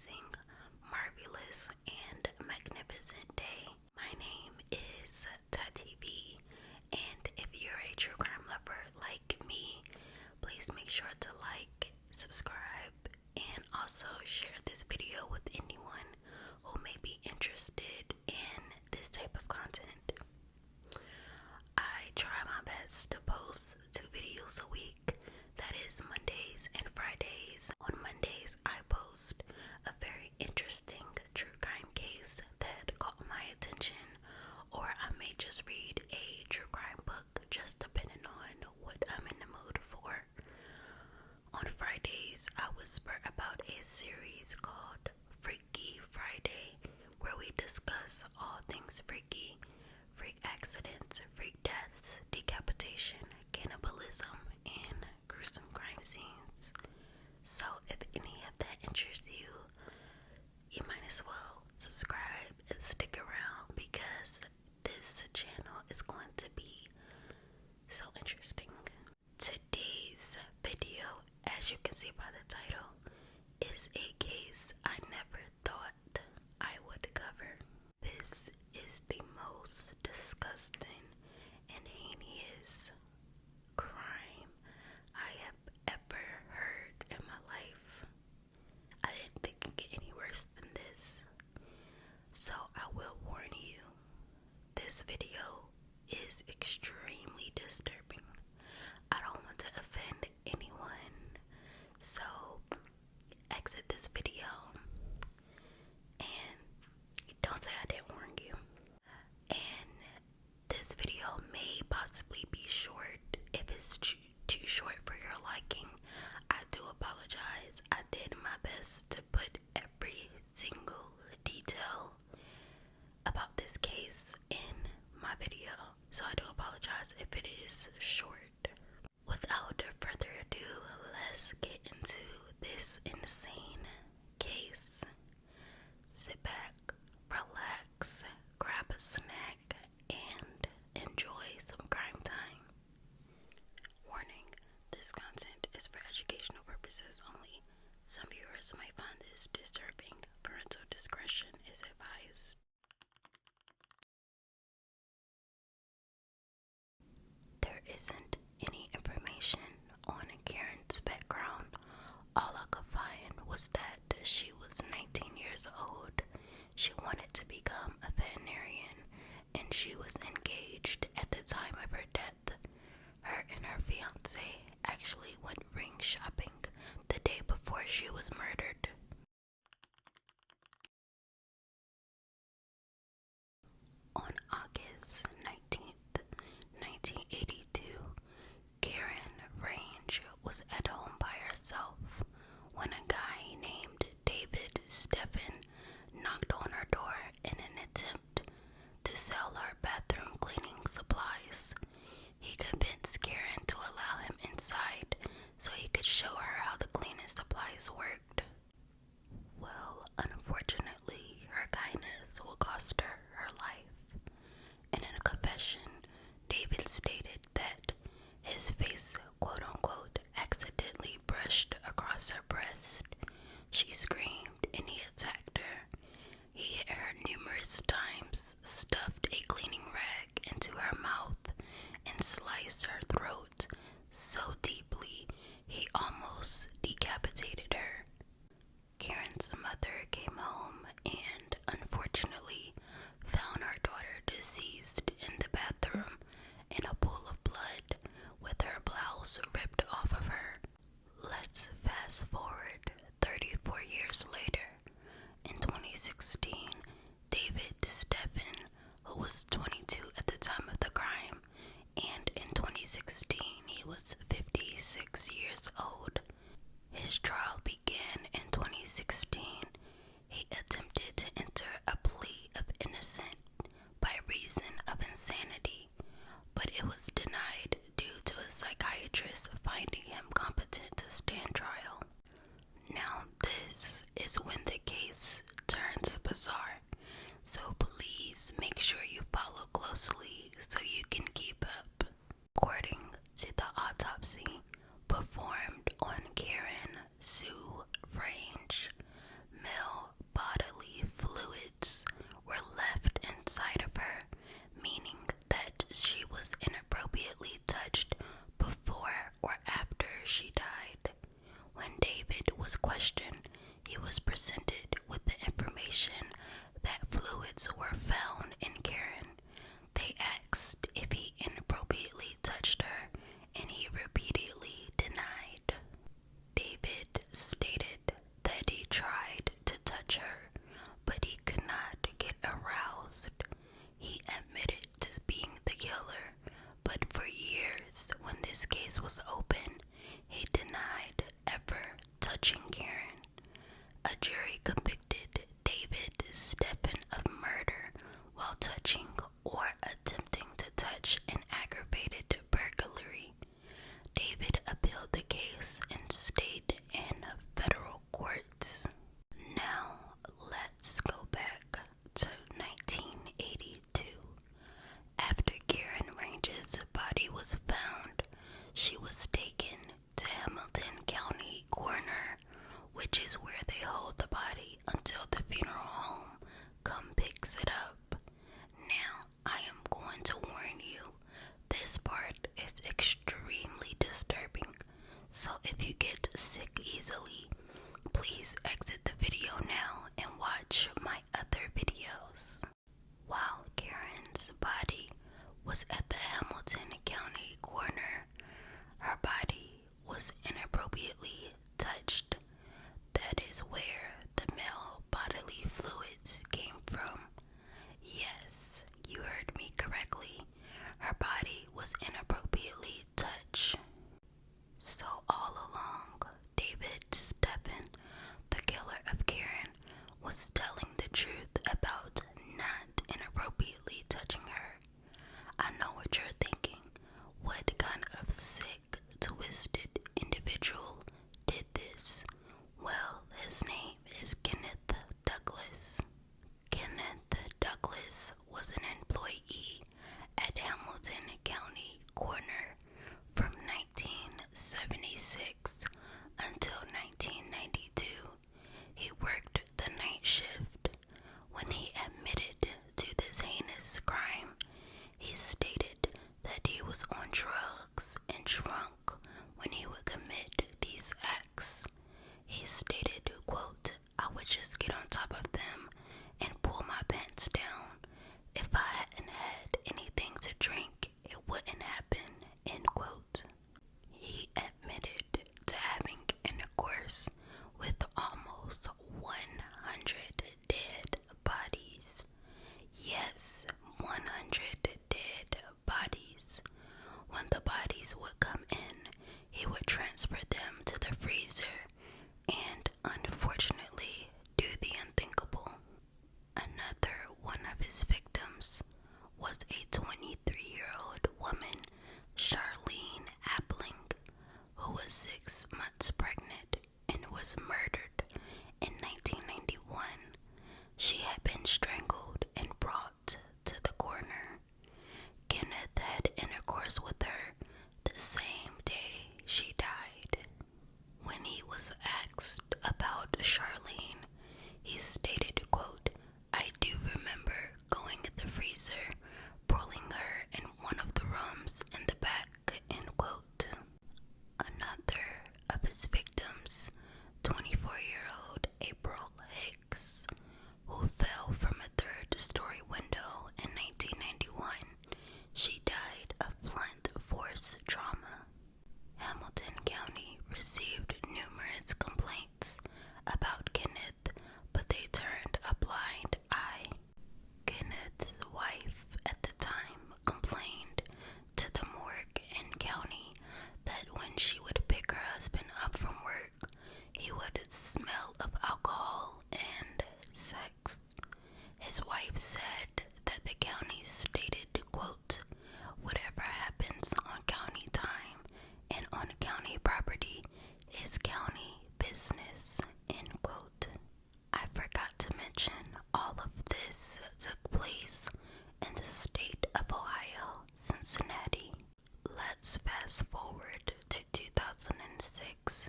amazing, marvelous, and magnificent day. My name is TatiV, and if you're a true crime lover like me, please make sure to like, subscribe, and also share this video with anyone who may be interested in this type of content. I try my best to post 2 videos a week, that is Mondays and Fridays. On Mondays, I post a very interesting true crime case that caught my attention, or I may just read a true crime book, just depending on what I'm in the mood for. On Fridays, I whisper about a series called Freaky Friday, where we discuss all things freaky, freak accidents, freak deaths, decapitation, cannibalism, and gruesome crime scenes. So if any of that interests you, you might as well subscribe and stick around, because this channel is going to be so interesting. Today's video, as you can see by the title, is a case I never thought I would cover. This is the most disgusting and heinous crime I have ever heard in my life. I didn't think it could get any worse than this. So I will warn you, this video is extremely disturbing. I don't want to offend anyone, so exit this video and don't say I didn't warn you. And this video may possibly be short. If it's too short for your liking, I do apologize. I did my best to put every single detail about this case in my video, so I do apologize if it is short. Without further ado, let's get into this insane case. Sit back, relax, grab a snack, and enjoy some crime time. Warning, this content is for educational purposes only. Some viewers might find this disturbing. Parental discretion is advised. There isn't any information on Karen's background. All I could find was that she was 19 years old. She wanted to become a veterinarian, and she was engaged at the time of her death. Her and her fiance actually went ring shopping the day before she was murdered. On August 19th, 1982, Karen Range was at home by herself when a guy named David Steffen knocked on her door in an attempt to sell her bathroom cleaning supplies. He convinced Karen to allow him inside so he could show her how the cleaning supplies worked. Well, unfortunately, her kindness will cost her her life. And in a confession, David stated that his face, quote-unquote, accidentally brushed across her breast. She screamed and he attacked her. He hit her numerous times, stuffed a cleaning rag into her mouth, and sliced her throat so deeply he almost decapitated her. Karen's mother came home and, unfortunately, found her daughter deceased in the bathroom in a pool of blood with her blouse ripped off of her. Let's fast forward 34 years later. In 2016, David Steffen, who was 22 at the time of the crime, and in 2016 he was 56 years old. His trial began in 2016. He attempted to enter a plea of innocent by reason of insanity, but it was denied due to a psychiatrist finding him competent to stand trial. Now this is when the case turns bizarre, so please make sure you follow closely so you can keep up. According to the autopsy performed on Karen Sue Range, male outside of her, meaning that she was inappropriately touched before or after she died. When David was questioned, he was presented with the information that fluids were found in Karen. They asked if he inappropriately touched her, and he repeatedly denied. David stated that he tried to touch her, but he could not get aroused. He admitted to being the killer, but for years, when this case was open, he denied ever touching Karen. A jury convicted David Stephan of murder while touching or attempting to touch an aggravated burglary. David appealed the case and stayed in federal courts. Now, let's go back to 1982. After Karen Range's body was found, she was taken to Hamilton County Coroner, which is where they hold the body until the funeral home picks it up. Now, I am going to warn you, this part is extremely disturbing, so if you get sick easily, please exit the video now and watch my other videos. While Karen's body was at the Hamilton County Coroner, her body was inappropriately touched. That is where the male bodily fluids came from. Yes, you heard me correctly. Her body was inappropriately touched. So all along, David Stephan, the killer of Karen, was telling the truth about not inappropriately touching her. I know what you're thinking. What kind of sick, twisted individual did this? Well, his name is Kenneth Douglas. Kenneth Douglas was an employee at Hamilton County Coroner from 1976 until 1992. He worked the night shift. When he admitted to this heinous crime, he stated that he was on drugs and drunk when he would commit these acts. He stated, quote, "I would just get on top of them and pull my pants down. If I hadn't had anything to drink, it wouldn't happen," end quote. He admitted to having intercourse with almost 100 dead bodies. Yes, 100 dead bodies. When the bodies would come in, he would transfer them to the freezer and, unfortunately, do the unthinkable. Another one of his victims was a 23-year-old woman, Charlene Appling, who was 6 months pregnant and was murdered in 1991. She had been strangled and brought to the coroner. Kenneth had intercourse with her the same day she died. When he was asked about Charlene, he stated, quote, "I do remember going in the freezer, pulling her in one of the rooms in the back," end quote. Another of his victims, 24-year-old April Hicks, who fell from a third-story window in 1991. She died of blunt force trauma. Hamilton County received numerous complaints about Kenneth, but they turned a blind eye. Kenneth's wife at the time complained to the morgue in county that when she would pick her husband up from work, he would smell of alcohol and sex. His wife said that the county stated, quote, "Whatever happens on county time and on county property is county business," end quote. I forgot to mention all of this took place in the state of Ohio, Cincinnati. Let's fast forward to 2006.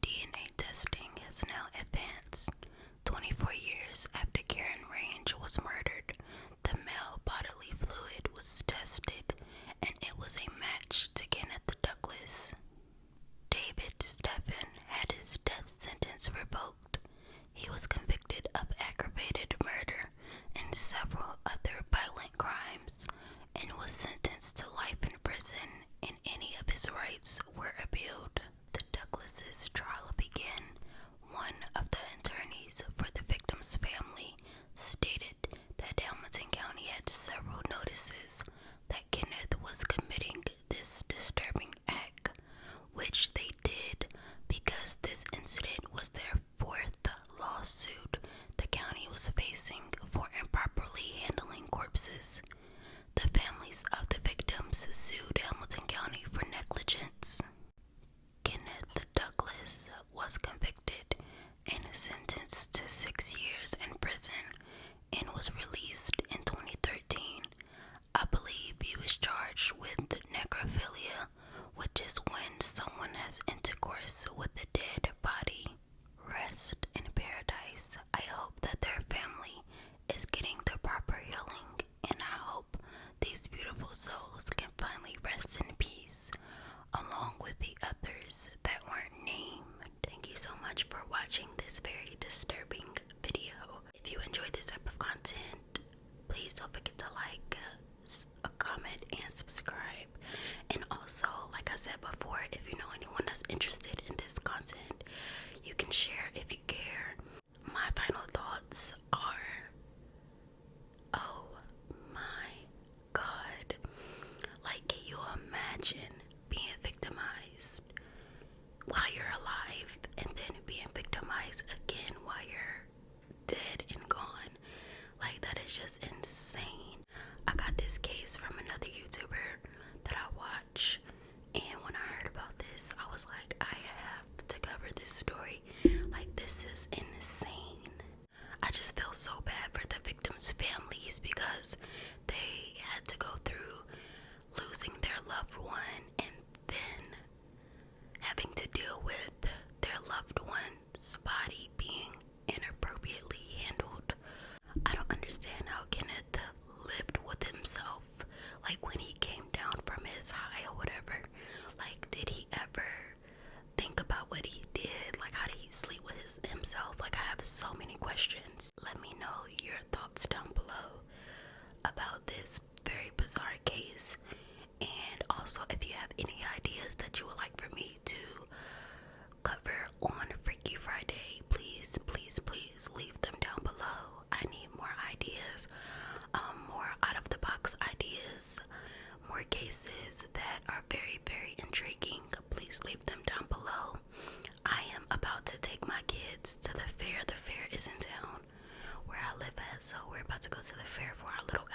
DNA testing has now advanced. 24 years after Karen Range was murdered, the male other violent crimes and was sentenced to life in prison, and any of his rights were appealed. The Douglases' trial began. One of the attorneys for the victim's family stated that Hamilton County had several notices that Kenneth was committing this disturbing act, which they did because this incident was their fourth lawsuit the county was facing for improperly handling corpses. The families of the victims sued Hamilton County for negligence. Kenneth Douglas was convicted and sentenced to 6 years in prison and was released in 2013. I believe he was charged with necrophilia, which is when someone has intercourse with a dead body. Rest in paradise. I hope that their family is getting the proper healing, and I hope these beautiful souls can finally rest in peace, along with the others that weren't named. Thank you so much for watching this very disturbing video. If you enjoyed this type of content, please don't forget to like, comment, and subscribe. And also, like I said before, if you know anyone that's interested in this content, you can share if you care. My final thoughts are, oh my God, like, can you imagine being victimized while you're alive and then being victimized again while you're dead and gone? Like, that is just insane. I got this case from another YouTuber that I watch, and when I heard about this, I was like, I have to cover this story. Like, this is insane. I just feel so bad for the victims' families because they had to go through losing their loved one and then having to deal with their loved one's body being inappropriately handled. I don't understand how Kenneth lived with himself. Like, when he came down from his high or whatever, like, did he ever think about what he did? Like, how did he sleep with himself? Like, I have so many questions. Let me know your thoughts down below about this very bizarre case. And also, if you have any ideas that you would like for me to cover on Freaky Friday, please, please, please leave them down below. I need more ideas, more out of the box ideas, more cases that are very, very intriguing. Please leave them down below. I am about to take my kids to the fair. The fair is in town where I live at, so we're about to go to the fair for our little